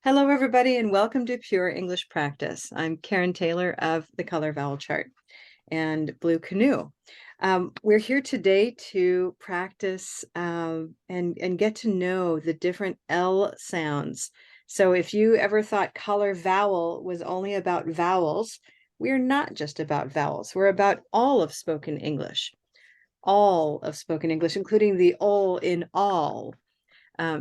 Hello, everybody, and welcome to Pure English Practice. I'm Karen Taylor of the Color Vowel Chart and Blue Canoe. We're here today to practice and get to know the different L sounds. So if you ever thought Color Vowel was only about vowels, we're not just about vowels. We're about all of spoken English, including the all in all.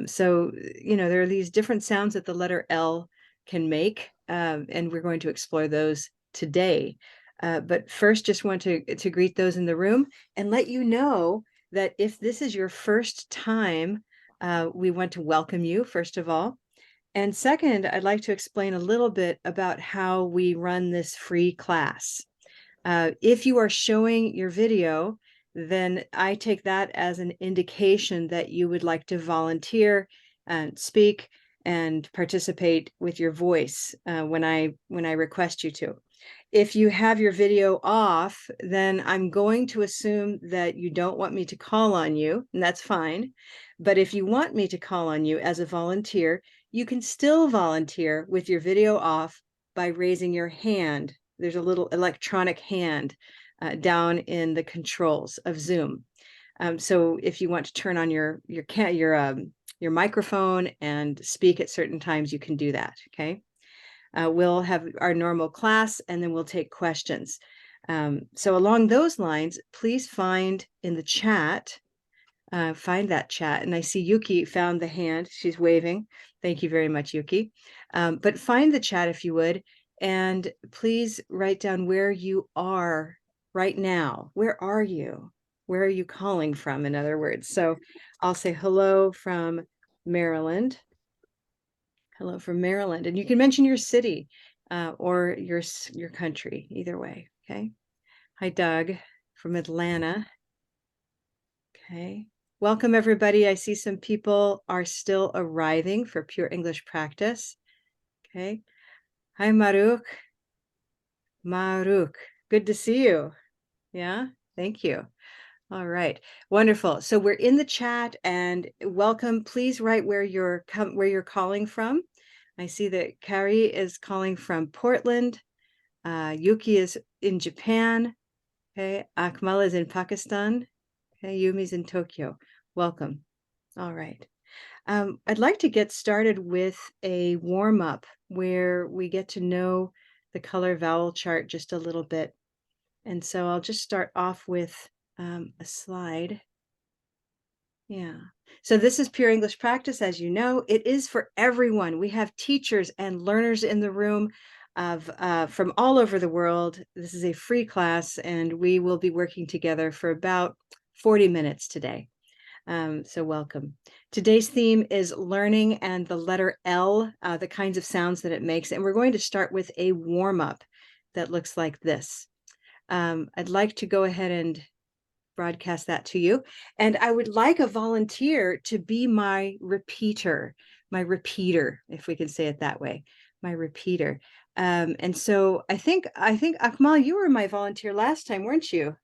So, there are these different sounds that the letter L can make, and we're going to explore those today. But first, just want to greet those in the room and let you know that if this is your first time, we want to welcome you, first of all. And second, I'd like to explain a little bit about how we run this free class. If you are showing your video, then I take that as an indication that you would like to volunteer and speak and participate with your voice when I request you to. If you have your video off, then I'm going to assume that you don't want me to call on you, and that's fine. But if you want me to call on you as a volunteer, you can still volunteer with your video off by raising your hand. There's a little electronic hand down in the controls of Zoom. So if you want to turn on your microphone and speak at certain times, you can do that. Okay. We'll have our normal class and then we'll take questions. So along those lines, please find in the chat, find that chat. And I see Yuki found the hand. She's waving. Thank you very much, Yuki. But find the chat if you would. And please write down where you are right now. Where are you? Where are you calling from, in other words? So I'll say hello from Maryland. Hello from Maryland. And you can mention your city or your country, either way, okay? Hi, Doug from Atlanta. Okay. Welcome, everybody. I see some people are still arriving for Pure English Practice. Okay. Hi, Maruk. Maruk, good to see you. Yeah, thank you. All right, wonderful. So we're in the chat and welcome. Please write where you're calling from. I see that Kari is calling from Portland. Yuki is in Japan. Okay, Akmal is in Pakistan. Okay, Yumi's in Tokyo. Welcome. All right. I'd like to get started with a warm-up where we get to know the color vowel chart just a little bit. And so I'll just start off with a slide. Yeah. So this is Pure English Practice, as you know. It is for everyone. We have teachers and learners in the room from all over the world. This is a free class, and we will be working together for about 40 minutes today. So welcome. Today's theme is learning and the letter L, the kinds of sounds that it makes. And we're going to start with a warm-up that looks like this. I'd like to go ahead and broadcast that to you. And I would like a volunteer to be my repeater, if we can say it that way, my repeater. And so I think Akmal, you were my volunteer last time, weren't you?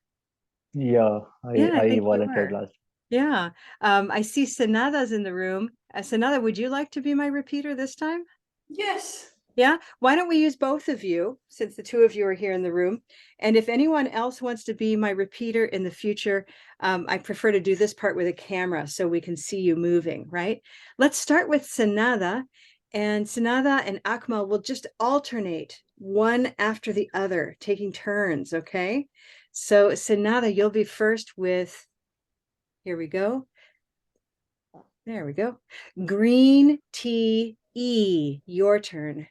Yeah, Yeah, I I think you volunteered were. last. Yeah. I see Sanada's in the room. Sanada, would you like to be my repeater this time? Yes. Yeah. Why don't we use both of you, since the two of you are here in the room? And if anyone else wants to be my repeater in the future, I prefer to do this part with a camera so we can see you moving, right? Let's start with Sanada. And Sanada and Akmal will just alternate one after the other, taking turns, okay? So Sanada, you'll be first with, here we go. There we go. Green tea E, your turn.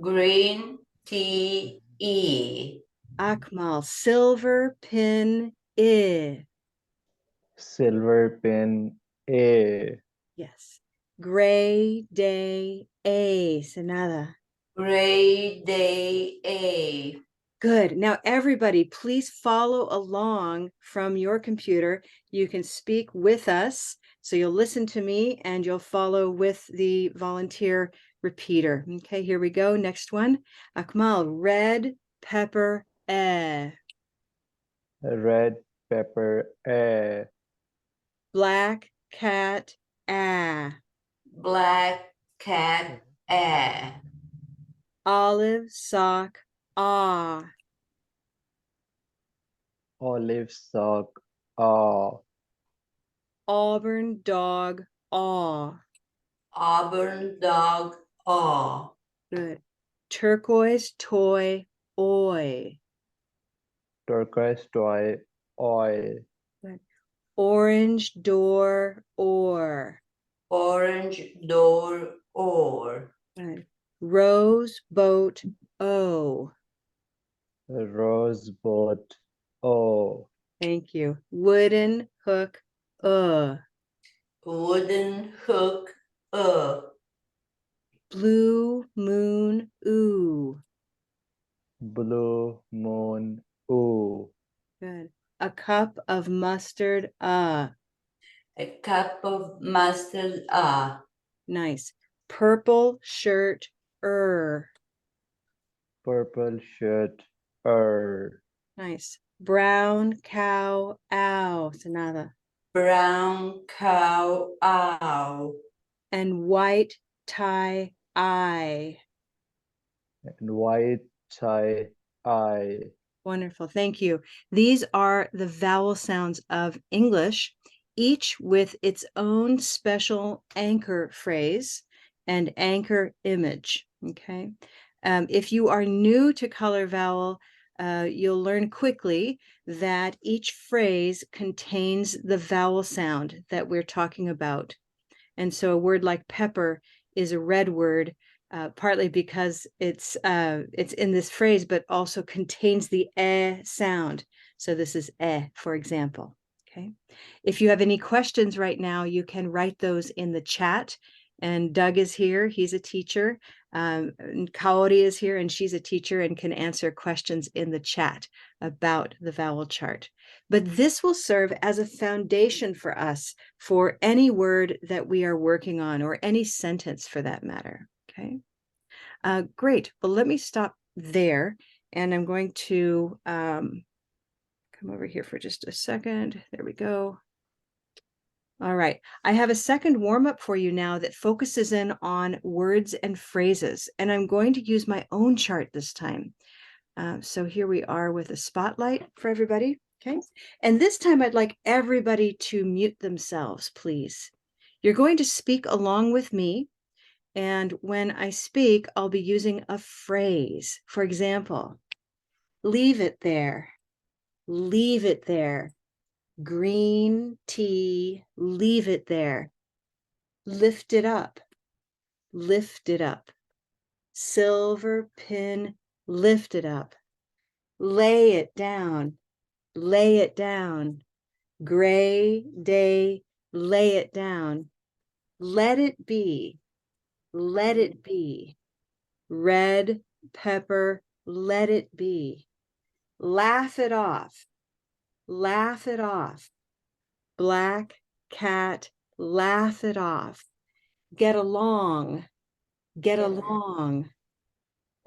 Green tea E. Akmal, silver pin I. Silver pin A. Yes. Gray day A, Sanada. Gray day A. Good. Now, everybody, please follow along from your computer. You can speak with us. So you'll listen to me and you'll follow with the volunteer repeater. Okay, here we go. Next one. Akmal, red pepper Red pepper A. black cat Black cat Olive sock, ah. Olive sock, ah. Auburn dog, aw. Auburn dog, aw. Good. Turquoise toy, oi. Turquoise toy, oi. Good. Orange door, or. Orange door, or. Good. Rose boat, o. Rose boat, oh. Thank you. Wooden hook, Wooden hook, Blue moon, ooh. Blue moon, ooh. Good. A cup of mustard, A cup of mustard, Nice. Purple shirt, Purple shirt, Nice. Brown cow, ow. Sonata. Brown cow, ow. And white tie, I. and white tie, I. Wonderful. Thank you. These are the vowel sounds of English, each with its own special anchor phrase and anchor image. Okay. If you are new to Color Vowel, you'll learn quickly that each phrase contains the vowel sound that we're talking about. And so a word like pepper is a red word, partly because it's in this phrase, but also contains the sound. So this is for example. Okay. If you have any questions right now, you can write those in the chat. And Doug is here. He's a teacher. And Kaori is here, and she's a teacher and can answer questions in the chat about the vowel chart. But this will serve as a foundation for us for any word that we are working on, or any sentence for that matter. Okay. Great. Well, let me stop there, and I'm going to come over here for just a second. There we go. All right. I have a second warm-up for you now that focuses in on words and phrases, and I'm going to use my own chart this time. So here we are with a spotlight for everybody. Okay. And this time I'd like everybody to mute themselves, please. You're going to speak along with me. And when I speak, I'll be using a phrase. For example, leave it there. Leave it there. Green tea, leave it there. Lift it up. Lift it up. Silver pin, lift it up. Lay it down. Lay it down. Gray day, lay it down. Let it be. Let it be. Red pepper, let it be. Laugh it off. Laugh it off. Black cat, laugh it off. Get along. Get along.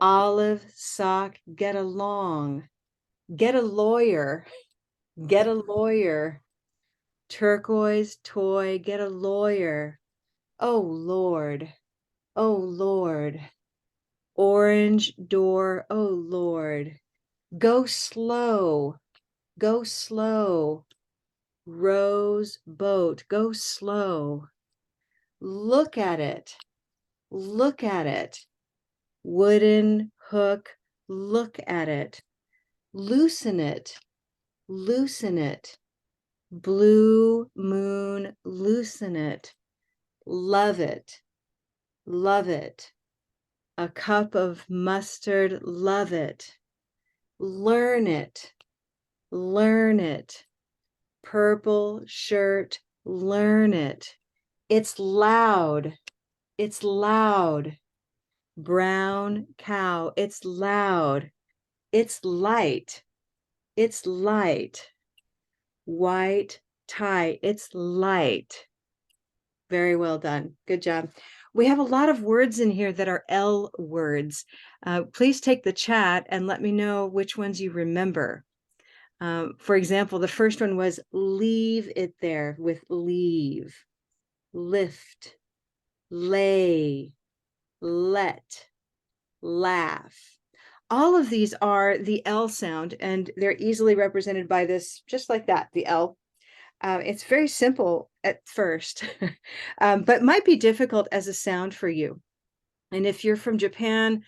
Olive sock, get along. Get a lawyer. Get a lawyer. Turquoise toy, get a lawyer. Oh Lord. Oh Lord. Orange door, oh Lord. Go slow. Go slow. Rose boat, go slow. Look at it. Look at it. Wooden hook, look at it. Loosen it. Loosen it. Blue moon, loosen it. Love it. Love it. A cup of mustard, love it. Learn it. Learn it. Purple shirt, learn it. It's loud. It's loud. Brown cow, it's loud. It's light. It's light. White tie, it's light. Very well done. Good job. We have a lot of words in here that are L words. Please take the chat and let me know which ones you remember. For example, the first one was leave it there with leave, lift, lay, let, laugh. All of these are the L sound, and they're easily represented by this, just like that, the L. It's very simple at first, but might be difficult as a sound for you. And if you're from Japan,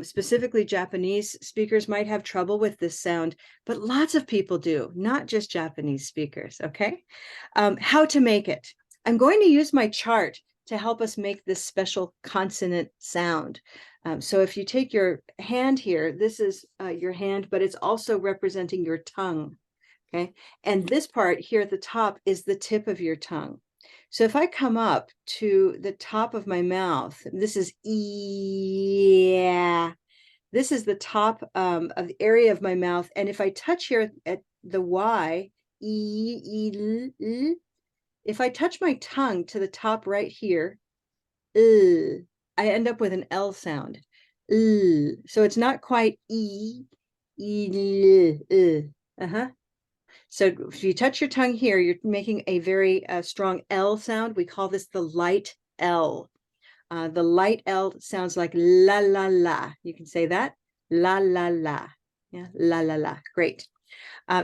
specifically Japanese speakers might have trouble with this sound, but lots of people do, not just Japanese speakers, okay? How to make it. I'm going to use my chart to help us make this special consonant sound. So if you take your hand here, this is your hand, but it's also representing your tongue, okay? And this part here at the top is the tip of your tongue. So if I come up to the top of my mouth, this is yeah. This is the top of the area of my mouth. And if I touch here at the Y, if I touch my tongue to the top right here, I end up with an L sound. So it's not quite uh-huh. So if you touch your tongue here, you're making a very strong L sound. We call this the light L. The light L sounds like la, la, la. You can say that, la, la, la. Yeah, la, la, la. Great.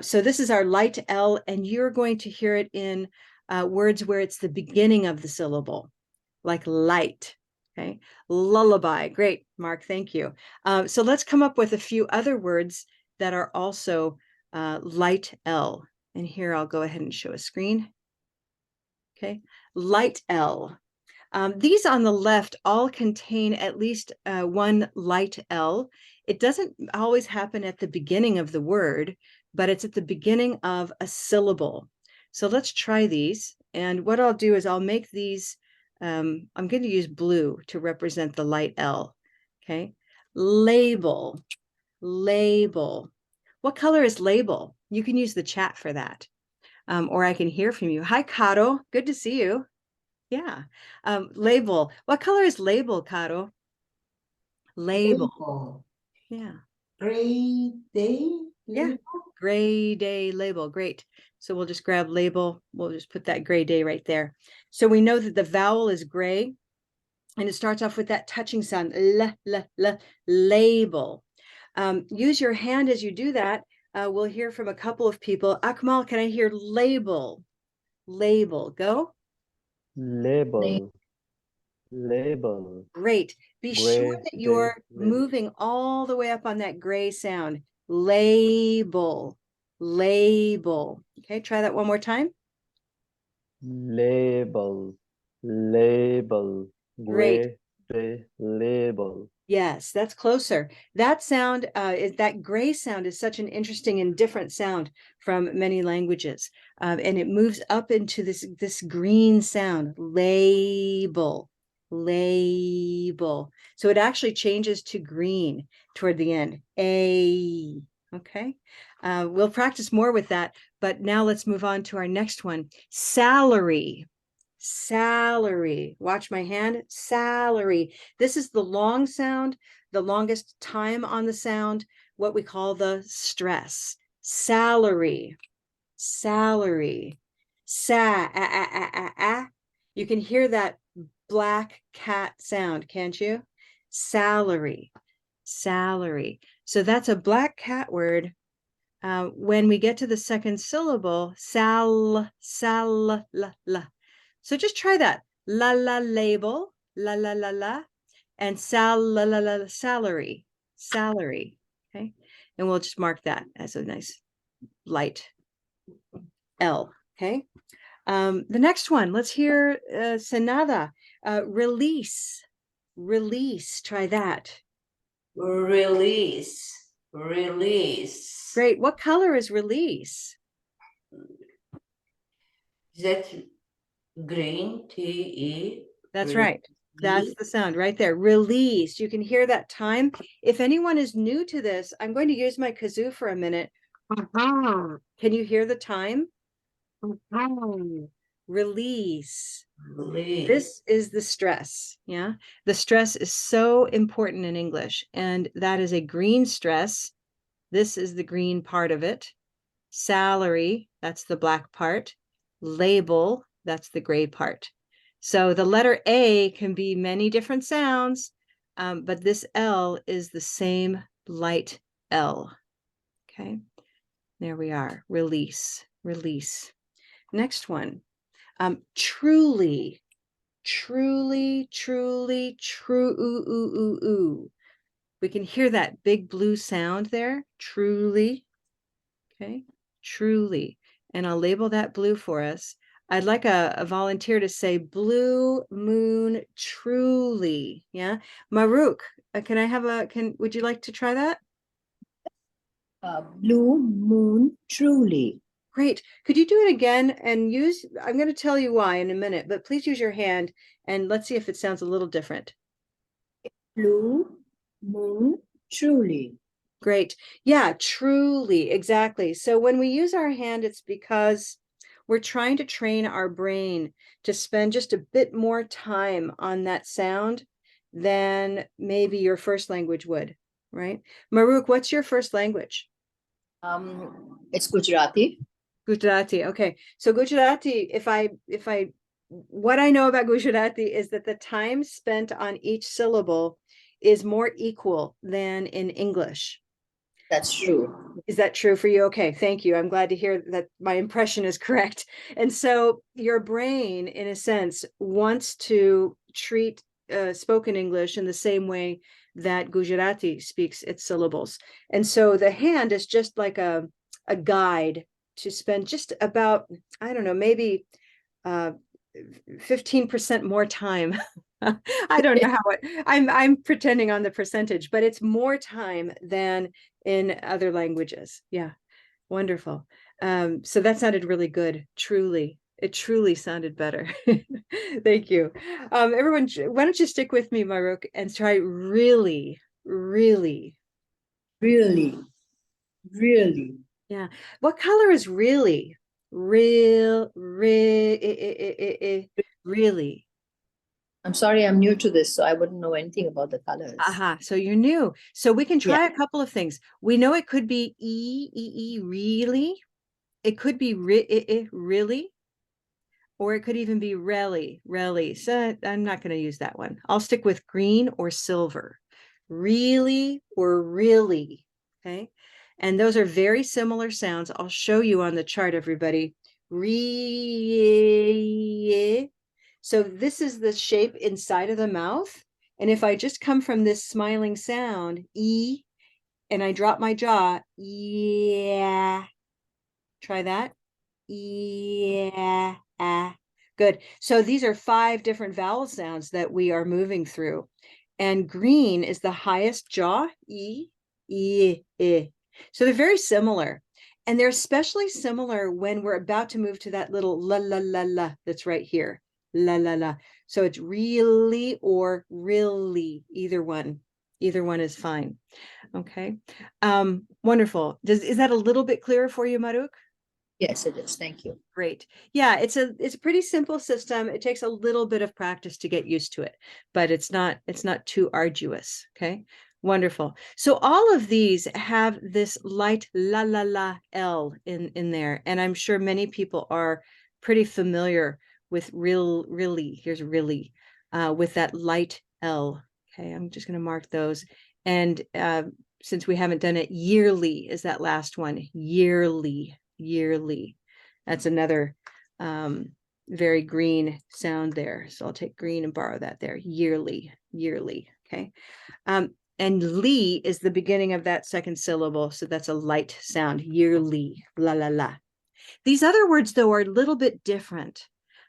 So this is our light L, and you're going to hear it in words where it's the beginning of the syllable, like light. Okay, lullaby. Great, Mark, thank you. So let's come up with a few other words that are also light L. And here I'll go ahead and show a screen. Okay, light L. These on the left all contain at least one light L. It doesn't always happen at the beginning of the word, but it's at the beginning of a syllable. So let's try these. And what I'll do is I'll make these, I'm going to use blue to represent the light L. Okay, label, label. What color is label? You can use the chat for that. Or I can hear from you. Hi, Caro. Good to see you. Yeah. Label. What color is label, Caro? Label. Label. Yeah. Gray day. Yeah. Gray day label. Great. So we'll just grab label. We'll just put that gray day right there. So we know that the vowel is gray, and it starts off with that touching sound. Label. Use your hand as you do that. We'll hear from a couple of people. Akmal, can I hear label? Label. Go. Label. Label. Great. Be sure Gray that day you're label. moving all the way up on that gray sound. Label. Label. Okay, try that one more time. Label. Label. Great. Gray day label. Yes, that's closer. That sound is that gray sound is such an interesting and different sound from many languages. And it moves up into this green sound. Label. Label. So it actually changes to green toward the end. A. Okay. We'll practice more with that, but now let's move on to our next one. Salary. Salary. Watch my hand. Salary. This is the long sound, the longest time on the sound, what we call the stress. Salary. Salary. Sa. You can hear that black cat sound, can't you? Salary. Salary. So that's a black cat word. When we get to the second syllable, la. So just try that. La la label, la, and la salary, salary. Okay, and we'll just mark that as a nice light L. Okay. The next one, let's hear Sanada. Release, release. Try that. Release. Release. Great. What color is release? Is that green? T-E? That's right. That's the sound right there. Release. You can hear that time. If anyone is new to this, I'm going to use my kazoo for a minute. Can you hear the time? Release. Release. This is the stress. Yeah. The stress is so important in English, and that is a green stress. This is the green part of it. Salary, that's the black part. Label, that's the gray part. So the letter A can be many different sounds, but this L is the same light L. Okay, there we are. Release, release. Next one. Truly, truly, truly, true, ooh, ooh, ooh, ooh. We can hear that big blue sound there. Truly, okay, truly. And I'll label that blue for us. I'd like a volunteer to say blue moon truly. Yeah. Maruk, can I have would you like to try that? Blue moon truly. Great. Could you do it again and I'm going to tell you why in a minute, but please use your hand and let's see if it sounds a little different. Blue moon truly. Great. Yeah, truly. Exactly. So when we use our hand, it's because we're trying to train our brain to spend just a bit more time on that sound than maybe your first language would, right? Maruk, what's your first language? It's Gujarati. Gujarati. Okay. So Gujarati, what I know about Gujarati is that the time spent on each syllable is more equal than in English. That's true. Is that true for you? Okay, thank you. I'm glad to hear that my impression is correct. And so your brain, in a sense, wants to treat spoken English in the same way that Gujarati speaks its syllables. And so the hand is just like a guide to spend just about, I don't know, maybe 15% more time. I don't know how I'm pretending on the percentage, but it's more time than in other languages. Yeah, wonderful. So that sounded really good. Truly, it truly sounded better. Thank you. Everyone, why don't you stick with me, Maruk, and try really, really. Really, really. Yeah. What color is really? Really. I'm sorry, I'm new to this, so I wouldn't know anything about the colors. Aha, so you're new. So we can try Yeah. a couple of things. We know it could be really. It could be really, or it could even be really. So I'm not going to use that one. I'll stick with green or silver. Really or really. Okay. And those are very similar sounds. I'll show you on the chart, everybody. Re. So this is the shape inside of the mouth. And if I just come from this smiling sound, E, and I drop my jaw, yeah. Try that. Yeah. Good. So these are 5 different vowel sounds that we are moving through. And green is the highest jaw, E, E, E. So they're very similar. And they're especially similar when we're about to move to that little la, la, la, la that's right here. La, la, la. So it's really or really, either one. Either one is fine. Okay. Wonderful. Is that a little bit clearer for you, Maruk? Yes, it is. Thank you. Great. Yeah, it's a pretty simple system. It takes a little bit of practice to get used to it, but it's not too arduous. Okay. Wonderful. So all of these have this light la la la L in there. And I'm sure many people are pretty familiar with really, here's really, with that light L. Okay, I'm just going to mark those. And since we haven't done it, yearly is that last one. Yearly. That's another very green sound there. So I'll take green and borrow that there. Yearly. Okay. And li is the beginning of that second syllable. So that's a light sound. Yearly. La la la. These other words, though, are a little bit different.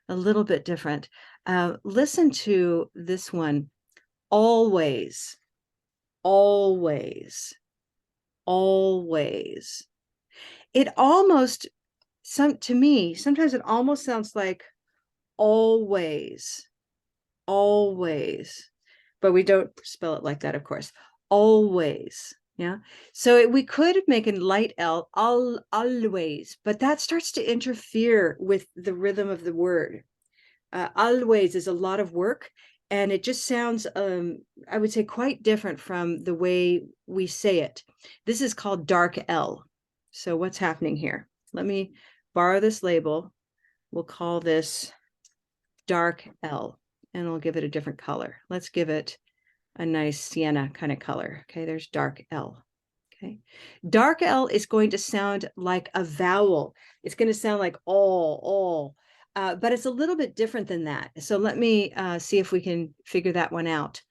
Listen to this one. Always. It almost, to me, sometimes it almost sounds like always, but we don't spell it like that, of course. Always. Yeah. So we could make a light L, always, but that starts to interfere with the rhythm of the word. Always is a lot of work, and it just sounds, I would say, quite different from the way we say it. This is called dark L. So what's happening here? Let me borrow this label. We'll call this dark L, and I'll give it a different color. Let's give it a nice sienna kind of color. Okay, there's dark L. Okay, dark L is going to sound like a vowel. It's going to sound like all, but it's a little bit different than that. So let me see if we can figure that one out.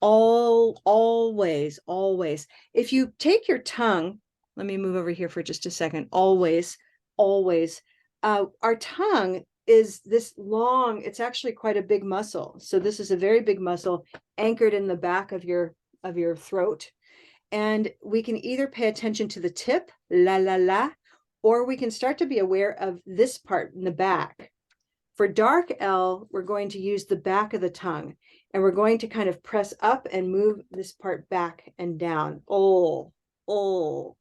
All, always, always. If you take your tongue, let me move over here for just a second. Always, always. Our tongue is this long, it's actually quite a big muscle. So this is a very big muscle anchored in the back of your throat. And we can either pay attention to the tip, la, la, la, or we can start to be aware of this part in the back. For dark L, we're going to use the back of the tongue, and we're going to kind of press up and move this part back and down. Oh, oh,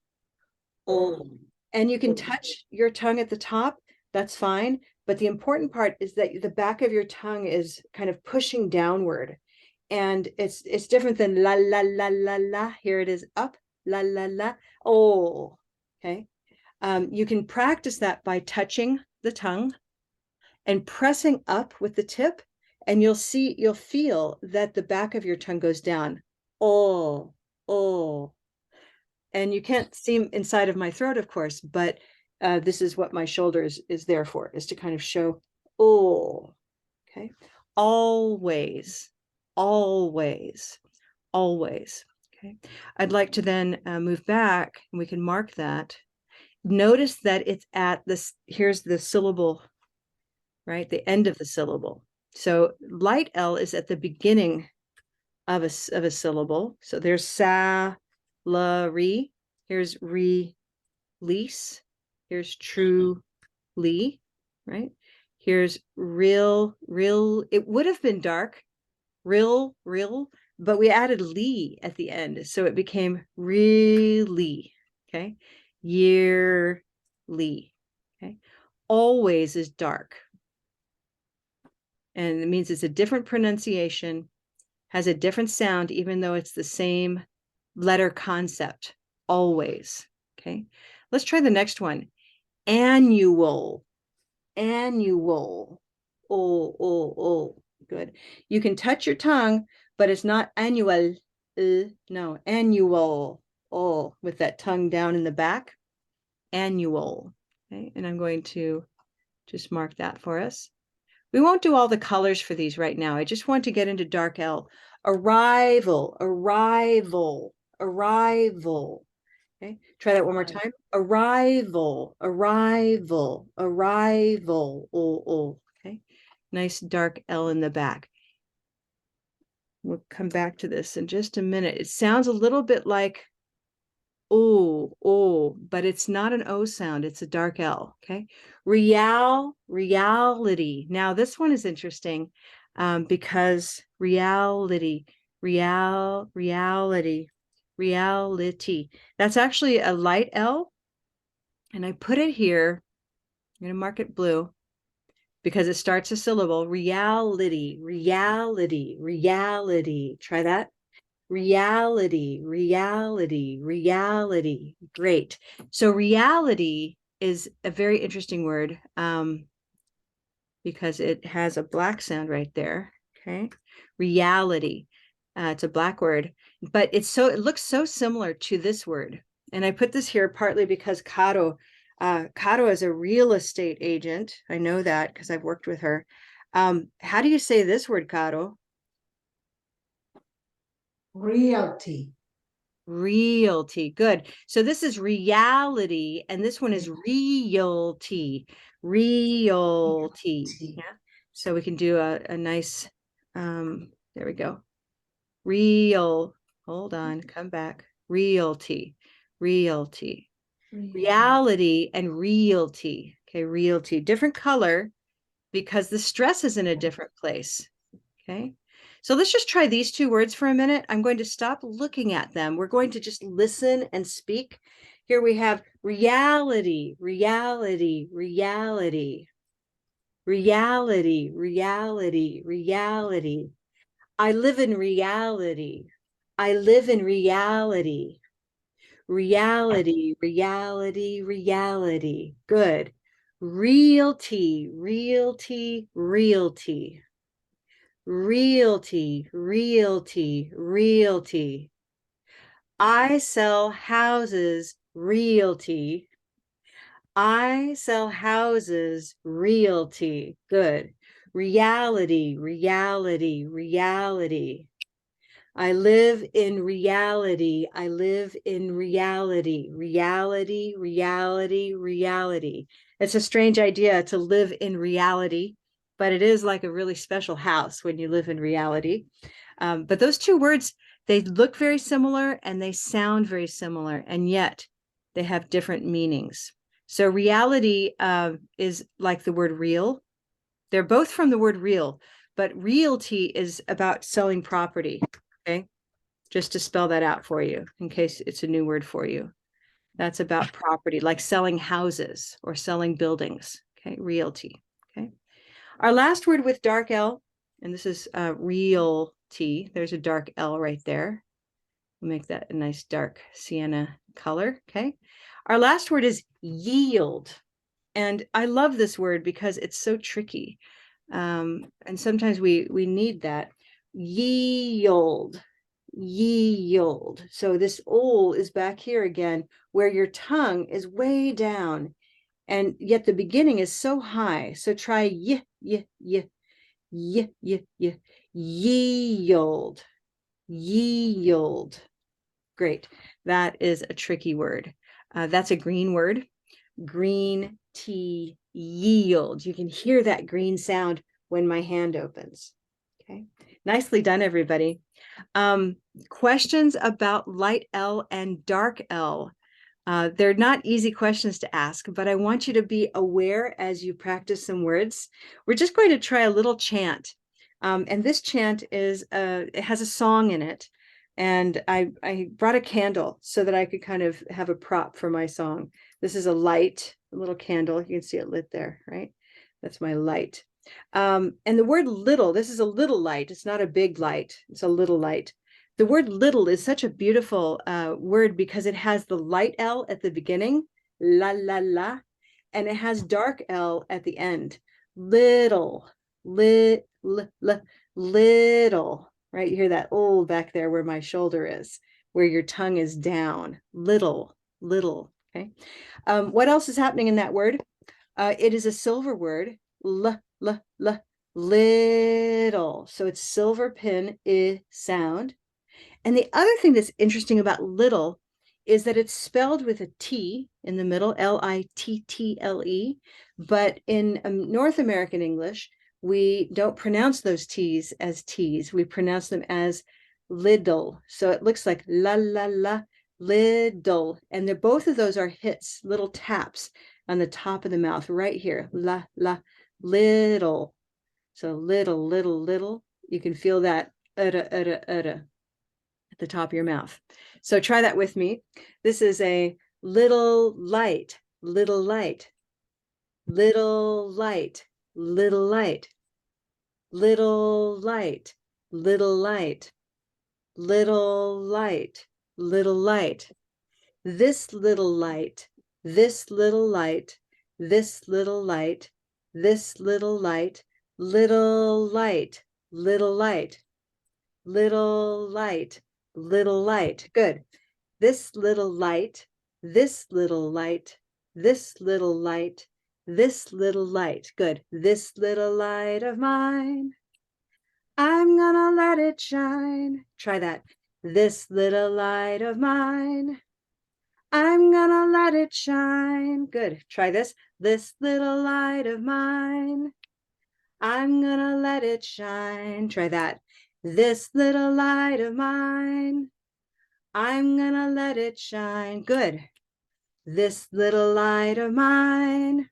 oh. And you can touch your tongue at the top, that's fine. But the important part is that the back of your tongue is kind of pushing downward. And it's different than la, la, la, la, la. Here it is up, la, la, la. Oh, okay. You can practice that by touching the tongue and pressing up with the tip, and you'll feel that the back of your tongue goes down. Oh, oh. And you can't see inside of my throat, of course, but this is what my shoulder is there for, is to kind of show, oh, okay. Always, always, always. Okay. I'd like to then move back, and we can mark that. Notice that it's at this, here's the syllable, right? The end of the syllable. So light L is at the beginning of a syllable. So there's sa, la, re. Here's release. Here's true, lee, right? Here's real. It would have been dark, real, but we added lee at the end. So it became really, okay? Yearly, okay? Always is dark. And it means it's a different pronunciation, has a different sound, even though it's the same letter concept, always, okay? Let's try the next one. Annual, annual, oh, good. You can touch your tongue, but it's not annual, no, annual, oh, with that tongue down in the back, annual, okay? And I'm going to just mark that for us. We won't do all the colors for these right now. I just want to get into dark L. Arrival, arrival, arrival. Okay, try that one more time. Arrival, arrival, arrival. Oh, okay. Nice dark L in the back. We'll come back to this in just a minute. It sounds a little bit like oh, but it's not an O sound. It's a dark L, okay? Reality. Now, this one is interesting because reality. That's actually a light L, and I put it here. I'm going to mark it blue because it starts a syllable. Reality. Try that. Reality. Great. So reality is a very interesting word because it has a black sound right there. Okay. Reality. It's a black word, but it looks so similar to this word. And I put this here partly because Caro is a real estate agent. I know that because I've worked with her. How do you say this word, Caro? Realty. Realty. Good. So this is reality, and this one is realty. Realty. Yeah. So we can do a nice, there we go. Hold on, come back. Realty. Reality. Reality and realty. Okay, realty. Different color because the stress is in a different place. Okay. So let's just try these two words for a minute. I'm going to stop looking at them. We're going to just listen and speak. Here we have reality. I live in reality. Reality. Good. Realty. realty, realty, realty. I sell houses, realty. I sell houses, realty. Good. Reality, reality, reality. I live in reality. I live in reality. Reality, reality, reality. It's a strange idea to live in reality, but it is like a really special house when you live in reality. But those two words, they look very similar and they sound very similar, and yet they have different meanings. So reality is like the word real. They're both from the word real, but realty is about selling property. Okay, just to spell that out for you in case it's a new word for you. That's about property, like selling houses or selling buildings. Okay, realty. Okay, our last word with dark L, and this is realty. There's a dark L right there. We'll make that a nice dark sienna color. Okay, our last word is yield. And I love this word because it's so tricky. And sometimes we need that. Yield, yield. So this ol is back here again, where your tongue is way down, and yet the beginning is so high. So try y, y, y, y, y, y, yield, yield. Great. That is a tricky word. That's a green word. Green tea yield. You can hear that green sound when my hand opens. Okay, nicely done, everybody. Questions about light L and dark L. They're not easy questions to ask, but I want you to be aware as you practice some words. We're just going to try a little chant. And this chant is, it has a song in it. And I brought a candle so that I could kind of have a prop for my song. This is a light, a little candle. You can see it lit there, right? That's my light. And the word little, this is a little light. It's not a big light. It's a little light. The word little is such a beautiful word because it has the light L at the beginning, la, la, la, and it has dark L at the end. Little, little, right? You hear that oh back there where my shoulder is, where your tongue is down. Little, little, okay? What else is happening in that word? It is a silver word, little. So it's silver pin, sound. And the other thing that's interesting about little is that it's spelled with a T in the middle, Little. But in North American English, we don't pronounce those T's as T's. We pronounce them as little. So it looks like la, la, la, little. And they're, both of those are hits, little taps on the top of the mouth right here. La, la, little. So little, little, little. You can feel that at the top of your mouth. So try that with me. This is a little light, little light, little light, little light, little light, little light, little light, little light. This little light, this little light, this little light, this little light, little light, little light, little light, little light. Good. This little light, this little light, this little light, this little light. Good. This little light of mine, I'm gonna let it shine. Try that. This little light of mine, I'm gonna let it shine. Good. Try this. This little light of mine, I'm gonna let it shine. Try that. This little light of mine, I'm gonna let it shine. Good. This little light of mine,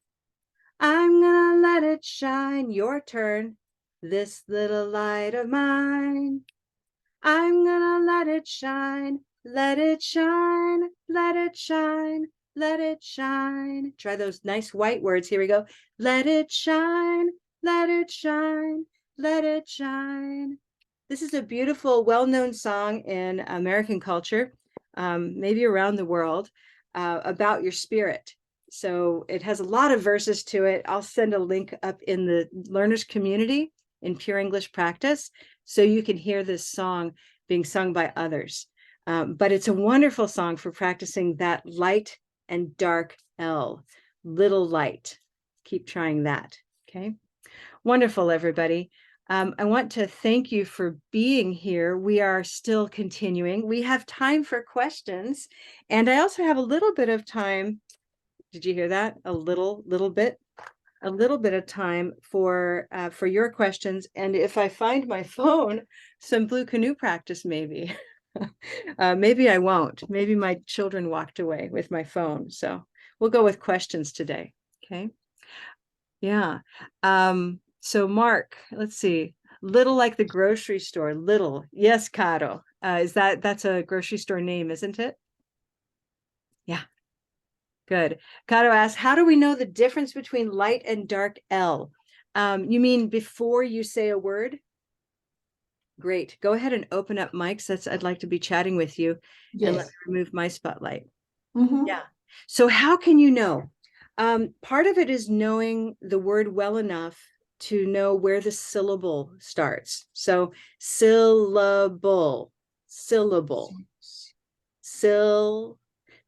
I'm gonna let it shine. Your turn. This little light of mine, I'm gonna let it shine. Let it shine, let it shine, let it shine. Try those nice white words. Here we go. Let it shine, let it shine, let it shine. This is a beautiful, well-known song in American culture, maybe around the world, about your spirit. So it has a lot of verses to it. I'll send a link up in the learners community in pure English practice so you can hear this song being sung by others. But it's a wonderful song for practicing that light and dark L, little light. Keep trying that, okay? Wonderful, everybody. I want to thank you for being here. We are still continuing. We have time for questions, and I also have a little bit of time. Did you hear that? A little bit of time for your questions. And if I find my phone, some Blue Canoe practice, maybe. Maybe I won't. Maybe my children walked away with my phone. So we'll go with questions today. Okay. Yeah. So Mark, let's see. Little like the grocery store. Little. Yes, Caro. That's a grocery store name, isn't it? Yeah. Good. Caro asks, how do we know the difference between light and dark L? You mean before you say a word? Great. Go ahead and open up mics. I'd like to be chatting with you. And let Yes. me remove my spotlight. Mhm. Yeah. So how can you know? Part of it is knowing the word well enough to know where the syllable starts. So syllable, syllable,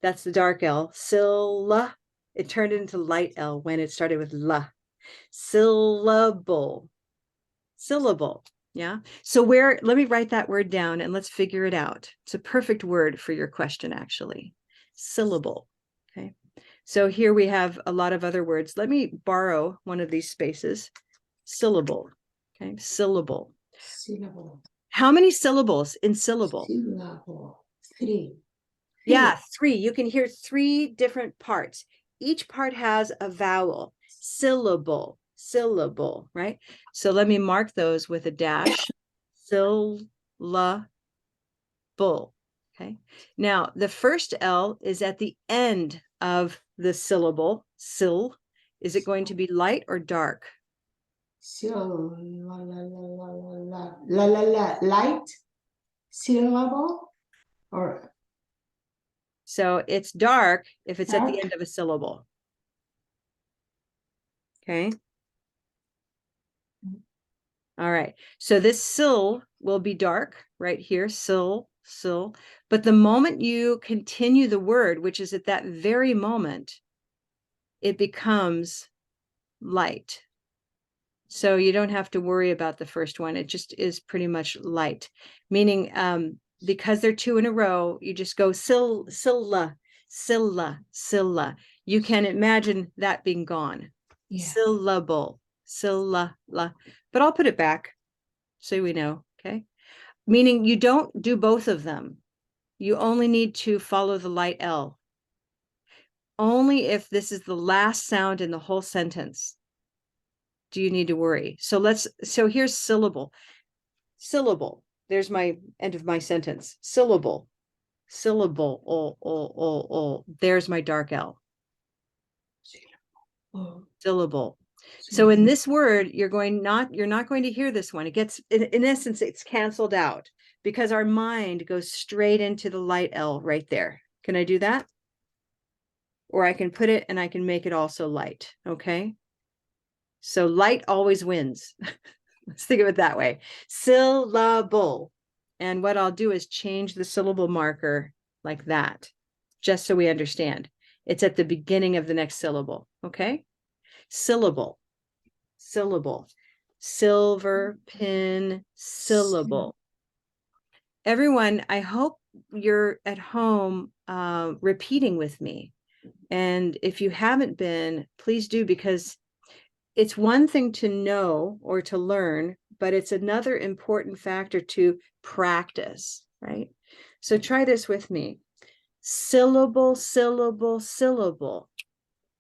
that's the dark L. Sylla, it turned into light L when it started with la. Syllable, syllable. Yeah. So let me write that word down and let's figure it out. It's a perfect word for your question, actually. Syllable. Okay. So here we have a lot of other words. Let me borrow one of these spaces. Syllable. Okay. Syllable. Syllable. How many syllables in syllable? Syllable. Three. Yeah, 3. You can hear 3 different parts. Each part has a vowel. Syllable, syllable, right? So let me mark those with a dash. Syllable. Okay. Now, the first L is at the end of the syllable. Syll. Is it going to be light or dark? Light syllable or So it's dark if it's at the dark? end of a syllable. Okay. All right. So this syll will be dark right here. Syll, syll. But the moment you continue the word, which is at that very moment, it becomes light. So you don't have to worry about the first one. It just is pretty much light, meaning because they're 2 in a row, you just go sylla, sylla, sylla. You can imagine that being gone. Yeah. Syllable, sylla, la. But I'll put it back so we know, okay? Meaning you don't do both of them. You only need to follow the light L. Only if this is the last sound in the whole sentence do you need to worry. So here's syllable. Syllable. There's my end of my sentence. Syllable. Syllable. Oh. There's my dark L. Syllable. So in this word, you're not going to hear this one. It gets, in essence, it's canceled out because our mind goes straight into the light L right there. Can I do that? Or I can put it and I can make it also light. Okay. So light always wins. Let's think of it that way. Syllable. And what I'll do is change the syllable marker like that, just so we understand. It's at the beginning of the next syllable. Okay. Syllable. Syllable. Silver pin syllable. Everyone, I hope you're at home repeating with me. And if you haven't been, please do, because it's one thing to know or to learn, but it's another important factor to practice, right? So try this with me. Syllable, syllable, syllable.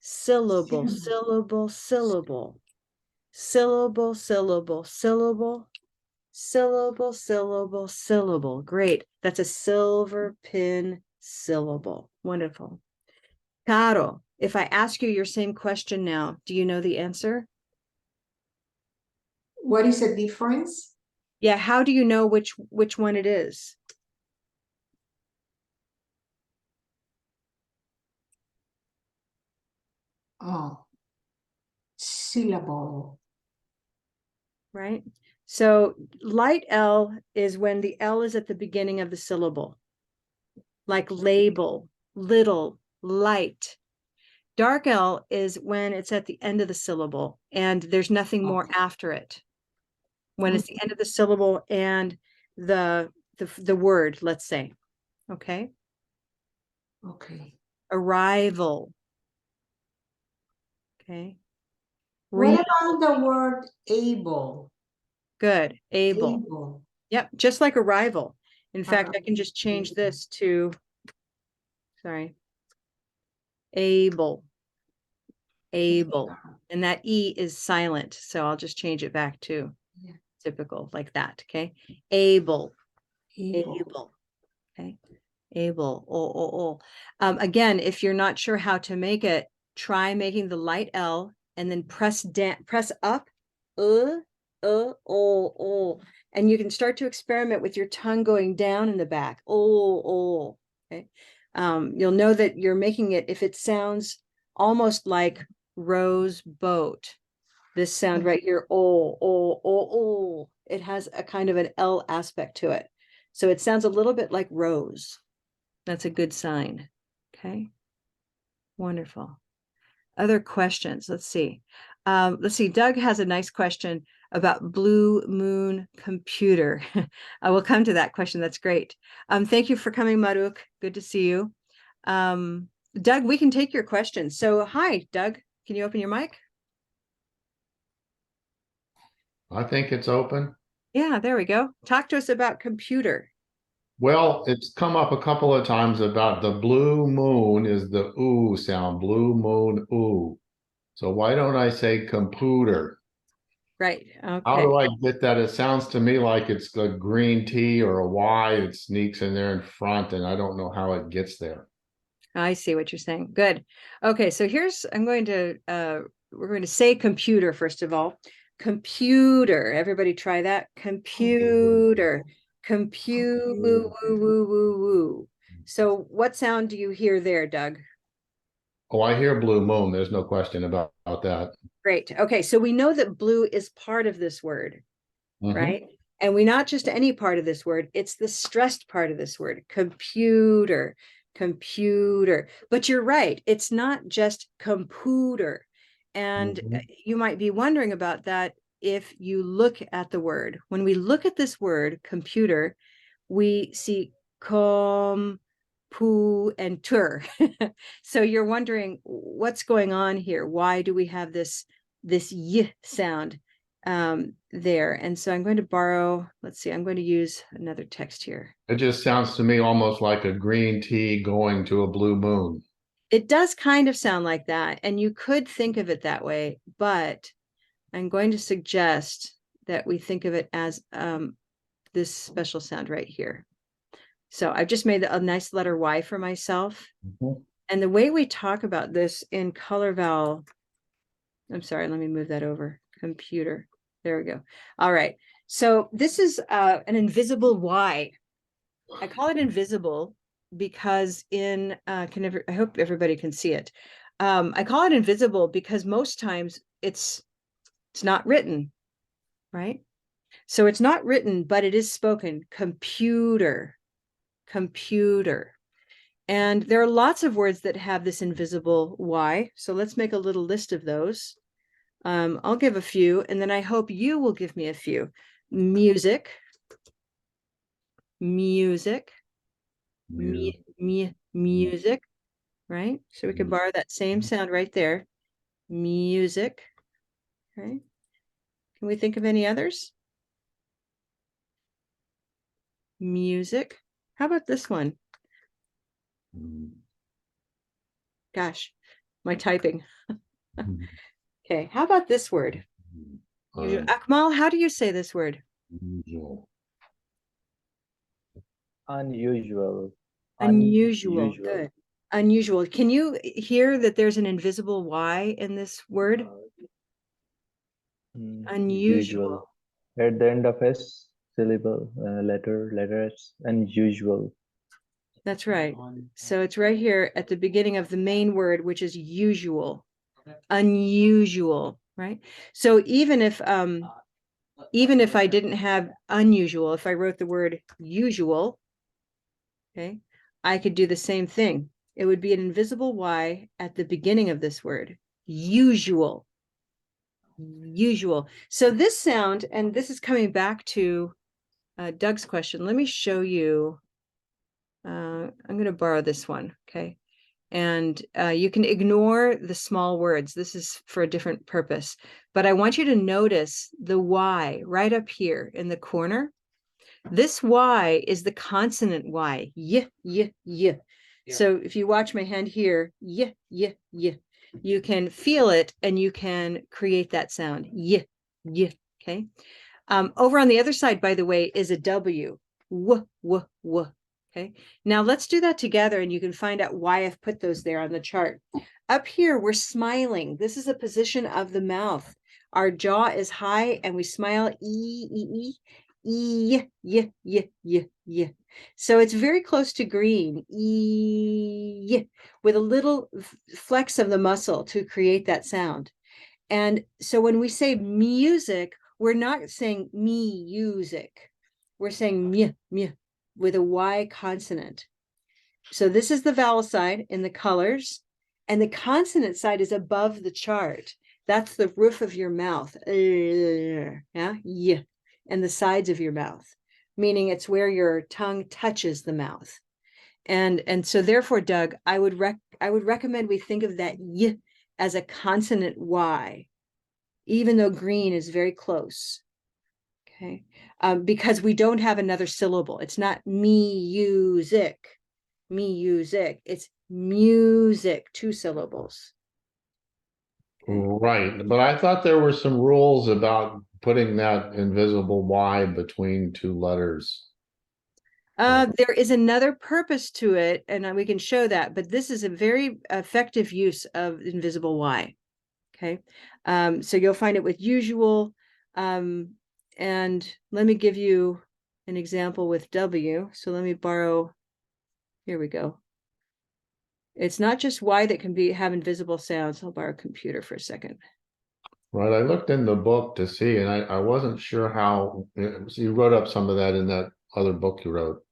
Syllable, syllable, syllable. Syllable, syllable, syllable. Syllable, syllable, syllable. Great. That's a silver pin syllable. Wonderful. Caro, if I ask you your same question now, do you know the answer? What is the difference? Yeah, how do you know which one it is? Oh, syllable. Right? So light L is when the L is at the beginning of the syllable, like label, little, light. Dark L is when it's at the end of the syllable and there's nothing more after it. When it's the end of the syllable and the word, let's say. Okay. Okay. Arrival. Okay. What about the word able? Good. Able. Able. Yep. Just like arrival. In fact, I can just change this to, sorry, able. Able. And that E is silent. So I'll just change it back to typical like that. Okay. Able. Able. Okay. Able. Again, if you're not sure how to make it, try making the light L and then press up. And you can start to experiment with your tongue going down in the back. Okay. You'll know that you're making it if it sounds almost like rose boat. This sound right here, it has a kind of an L aspect to it. So it sounds a little bit like rose. That's a good sign. Okay. Wonderful. Other questions? Let's see. Doug has a nice question about Blue Moon Computer. I will come to that question. That's great. Thank you for coming, Maruk. Good to see you. Doug, we can take your questions. So hi, Doug. Can you open your mic? I think it's open. Yeah, there we go. Talk to us about computer. Well, it's come up a couple of times about the blue moon is the ooh sound, blue moon ooh. So why don't I say computer? Right. How do Okay. I get that? It sounds to me like it's a green T or a Y. It sneaks in there in front, and I don't know how it gets there. I see what you're saying. Good. Okay, so we're going to say computer first of all. Computer. Everybody try that. Computer. Compute. Woo, woo, woo, woo, woo. So what sound do you hear there, Doug? Oh, I hear blue moon. There's no question about that. Great. Okay, so we know that blue is part of this word, right? And we not just any part of this word, it's the stressed part of this word, computer, computer. But you're right, it's not just computer. And you might be wondering about that if you look at the word. When we look at this word, computer, we see com, pu, and tur. So you're wondering what's going on here? Why do we have this y sound there? And so I'm going to borrow, let's see, I'm going to use another text here. It just sounds to me almost like a green tea going to a blue moon. It does kind of sound like that, and you could think of it that way, but I'm going to suggest that we think of it as this special sound right here. So I've just made a nice letter Y for myself. And the way we talk about this in Color Vowel, I'm sorry, let me move that over. Computer. There we go. All right. So this is an invisible Y. I call it invisible because I hope everybody can see it. I call it invisible because most times it's not written, right? So it's not written, but it is spoken. Computer, computer. And there are lots of words that have this invisible Y. So let's make a little list of those. I'll give a few, and then I hope you will give me a few. Music, music, music, right? So we can borrow that same sound right there. Music, okay? Can we think of any others? Music. How about this one? Gosh, my typing. Okay, how about this word? Akmal, how do you say this word? Unusual. Unusual. Good. Unusual. Can you hear that there's an invisible Y in this word? Unusual. At the end of S, syllable, letter S, unusual. That's right. So it's right here at the beginning of the main word, which is usual. Unusual, right? So even if even if I didn't have unusual, if I wrote the word usual, okay, I could do the same thing. It would be an invisible Y at the beginning of this word. Usual. Usual. So this sound, and this is coming back to Doug's question. Let me show you. I'm going to borrow this one, okay? And you can ignore the small words. This is for a different purpose. But I want you to notice the Y right up here in the corner. This Y is the consonant Y. Y, y, y. Yeah. So if you watch my hand here, y, y, y, you can feel it and you can create that sound. Y, y, okay? Over on the other side, by the way, is a W. W, w, w. Okay, now let's do that together and you can find out why I've put those there on the chart. Up here, we're smiling. This is a position of the mouth. Our jaw is high and we smile, e, y. So it's very close to green, e, with a little flex of the muscle to create that sound. And so when we say music, we're not saying music. We're saying my, with a Y consonant. So this is the vowel side in the colors, and the consonant side is above the chart. That's the roof of your mouth. Yeah, yeah, and the sides of your mouth, meaning it's where your tongue touches the mouth. And so therefore, Doug, I would recommend we think of that y as a consonant Y, even though green is very close. Okay, because we don't have another syllable. It's not music, it's music, 2 syllables. Okay. Right, but I thought there were some rules about putting that invisible Y between 2 letters. There is another purpose to it, and we can show that, but this is a very effective use of invisible Y. Okay, so you'll find it with usual, and let me give you an example with W. So let me borrow, here we go. It's not just Y that can have invisible sounds. I'll borrow a computer for a second. Right, I looked in the book to see, and I wasn't sure how, so you wrote up some of that in that other book you wrote.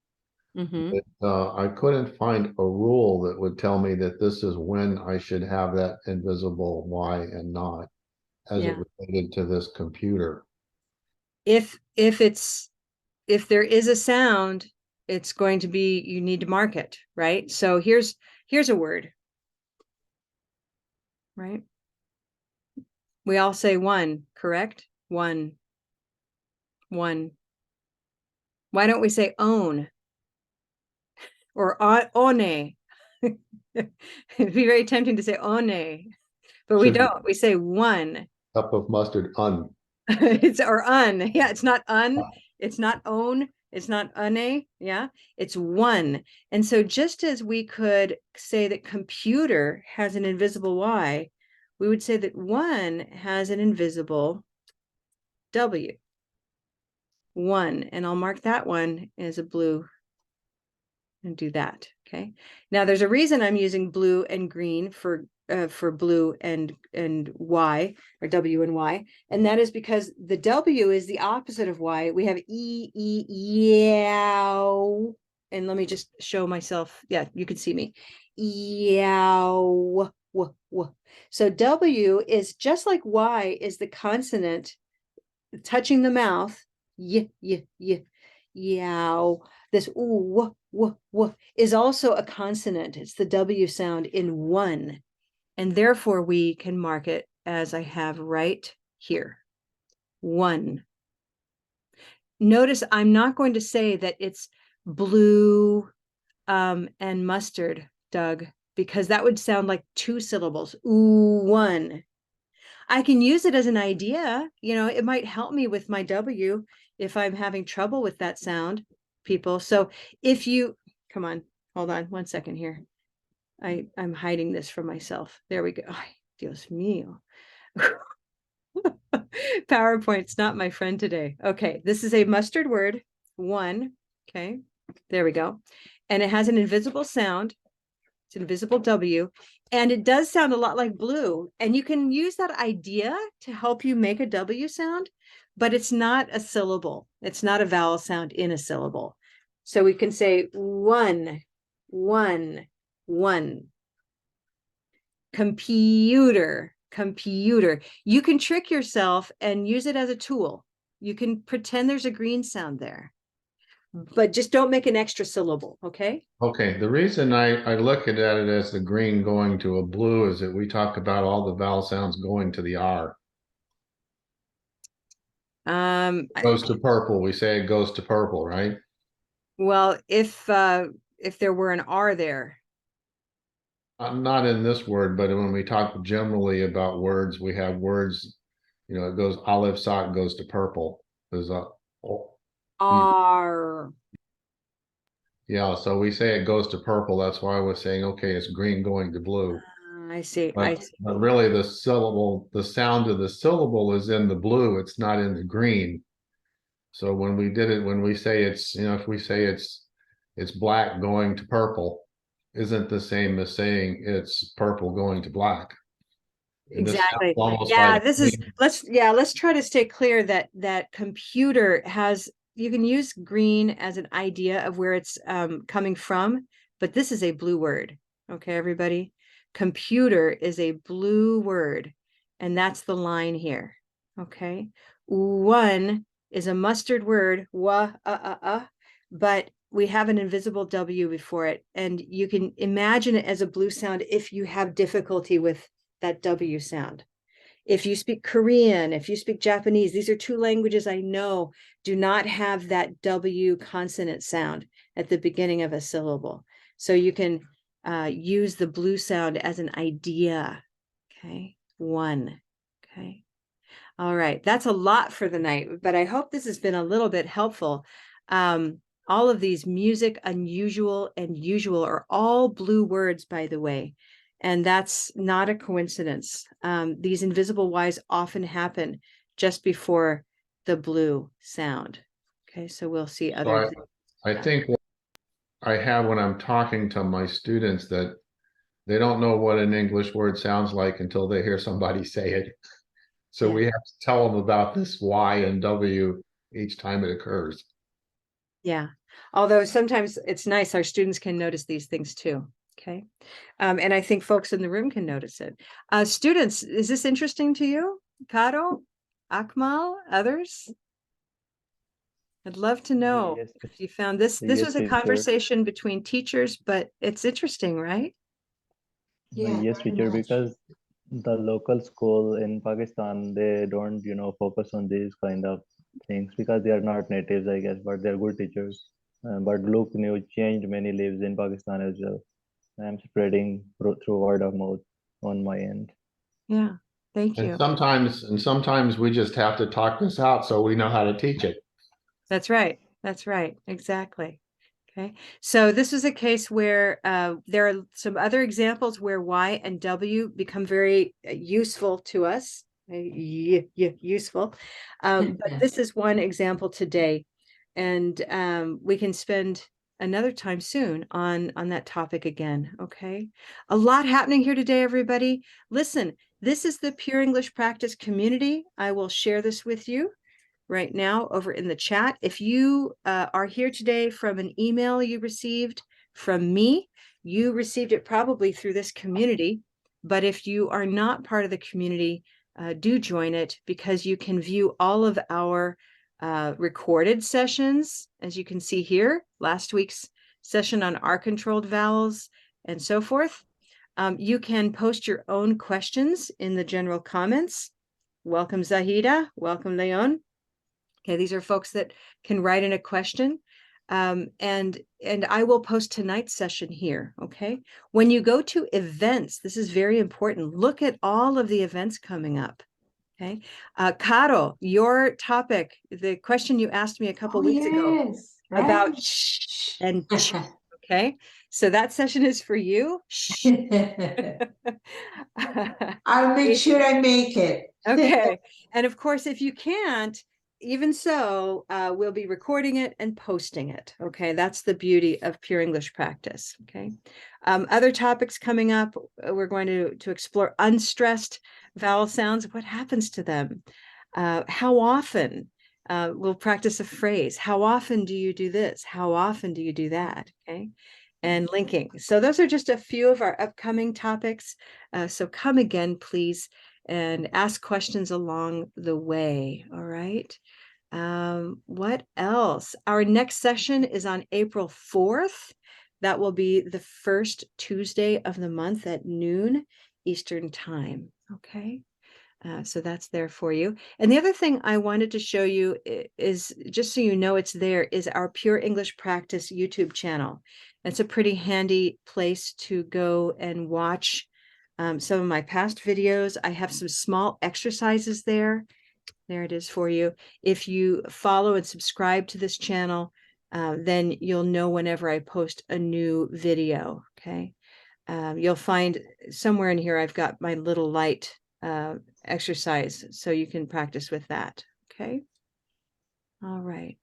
I couldn't find a rule that would tell me that this is when I should have that invisible Y and not, as it related to this computer. If there is a sound, it's going to be, you need to mark it, right? So here's a word, right? We all say one, correct? One. Why don't we say own or one? It'd be very tempting to say one, but we don't. We say one. Cup of mustard, un. It's or un. Yeah, it's not un. It's not own. It's not une. Yeah, it's one. And so just as we could say that computer has an invisible Y, we would say that one has an invisible W. One. And I'll mark that one as a blue and do that. Okay. Now there's a reason I'm using blue and green for blue and Y, or W and Y, and that is because the W is the opposite of Y. We have yow, and let me just show myself. Yeah, you can see me. Yow. So W is just like Y is the consonant touching the mouth. Yow. This ooh, is also a consonant. It's the W sound in one. And therefore we can mark it as I have right here. One. Notice I'm not going to say that it's blue and mustard, Doug, because that would sound like 2 syllables. Ooh, one. I can use it as an idea. You know, it might help me with my W if I'm having trouble with that sound, people. So if you, come on, hold on 1 second here. I'm hiding this from myself. There we go. Ay, Dios mío. PowerPoint's not my friend today. Okay, this is a mustard word, one. Okay, there we go. And it has an invisible sound. It's an invisible W, and it does sound a lot like blue. And you can use that idea to help you make a W sound, but it's not a syllable. It's not a vowel sound in a syllable. So we can say one, one, one. Computer, computer. You can trick yourself and use it as a tool. You can pretend there's a green sound there, but just don't make an extra syllable, okay? Okay, the reason I look at it as the green going to a blue is that we talk about all the vowel sounds going to the R. Goes to purple. We say it goes to purple, right? Well, if there were an R there. Not in this word, but when we talk generally about words, we have words, you know, it goes olive sock goes to purple. There's a R. yeah, so we say it goes to purple. That's why we're saying, okay, it's green going to blue. I see. But, I see. but really the syllable, the sound of the syllable is in the blue, it's not in the green. So when we did it, when we say it's, you know, if we say it's black going to purple, isn't the same as saying it's purple going to black. And this sounds Exactly. almost Yeah, like this is let's try to stay clear that computer has, you can use green as an idea of where it's coming from, but this is a blue word. Okay, everybody. Computer is a blue word, and that's the line here. Okay. One is a mustard word, but we have an invisible W before it, and you can imagine it as a blue sound if you have difficulty with that W sound. If you speak Korean, if you speak Japanese, these are two languages I know do not have that W consonant sound at the beginning of a syllable. So you can use the blue sound as an idea. Okay, one. Okay. All right, that's a lot for the night, but I hope this has been a little bit helpful. All of these music, unusual, and usual are all blue words, by the way. And that's not a coincidence. These invisible Ys often happen just before the blue sound. Okay, so we'll see other. So I think what I have when I'm talking to my students that they don't know what an English word sounds like until they hear somebody say it. So Yeah. we have to tell them about this Y and W each time it occurs. Yeah, although sometimes it's nice, our students can notice these things too. Okay. And I think folks in the room can notice it. Students, is this interesting to you? Caro, Akmal, others? I'd love to know Yes, if you found this. This yes, was a teacher. conversation between teachers, but it's interesting, right? Yeah, Yes, very teacher, much. because the local school in Pakistan, they don't, focus on these kind of things because they are not natives, I guess, but they're good teachers. But look, you changed many lives in Pakistan as well. I'm spreading through word of mouth on my end. Yeah, thank And you. sometimes we just have to talk this out so we know how to teach it. That's right. That's right. Exactly. Okay. So this is a case where there are some other examples where Y and W become very useful to us. Useful. But this is one example today. And we can spend another time soon on that topic again. Okay. A lot happening here today, everybody. Listen, this is the Pure English Practice community. I will share this with you right now over in the chat. If you are here today from an email you received from me, you received it probably through this community. But if you are not part of the community, do join it, because you can view all of our recorded sessions, as you can see here, last week's session on R-controlled vowels and so forth. You can post your own questions in the general comments. Welcome, Zahida. Welcome, Leon. Okay, these are folks that can write in a question. And I will post tonight's session here, okay? When you go to events, this is very important. Look at all of the events coming up, okay? Caro, your topic, the question you asked me a couple weeks ago about shh and ch, okay? So that session is for you. Shh. I'll make sure I make it. Okay. And of course, if you can't, even so, we'll be recording it and posting it. Okay, that's the beauty of Pure English Practice. Okay, other topics coming up. We're going to explore unstressed vowel sounds. What happens to them? How often? We'll practice a phrase. How often do you do this? How often do you do that? Okay, and linking. So those are just a few of our upcoming topics. So come again, please, and ask questions along the way. All right. What else? Our next session is on April 4th. That will be the first Tuesday of the month at noon Eastern time. Okay. So that's there for you. And the other thing I wanted to show you is, just so you know it's there, is our Pure English Practice YouTube channel. It's a pretty handy place to go and watch some of my past videos. I have some small exercises there. There it is for you. If you follow and subscribe to this channel, then you'll know whenever I post a new video. Okay. You'll find somewhere in here, I've got my little light exercise, so you can practice with that. Okay. All right.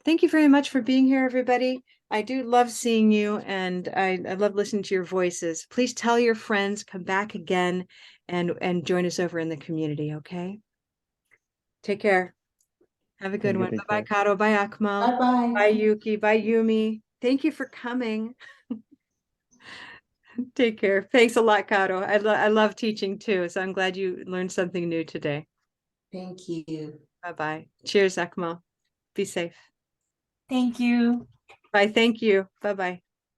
Thank you very much for being here, everybody. I do love seeing you, and I love listening to your voices. Please tell your friends, come back again, and join us over in the community. Okay. Take care. Have a good Thank you, one. Bye-bye, teacher. Kato. Bye, Akmal. Bye-bye. Bye, Yuki. Bye, Yumi. Thank you for coming. Take care. Thanks a lot, Kato. I love teaching too, so I'm glad you learned something new today. Thank you. Bye-bye. Cheers, Akmal. Be safe. Thank you. Bye. Thank you. Bye-bye.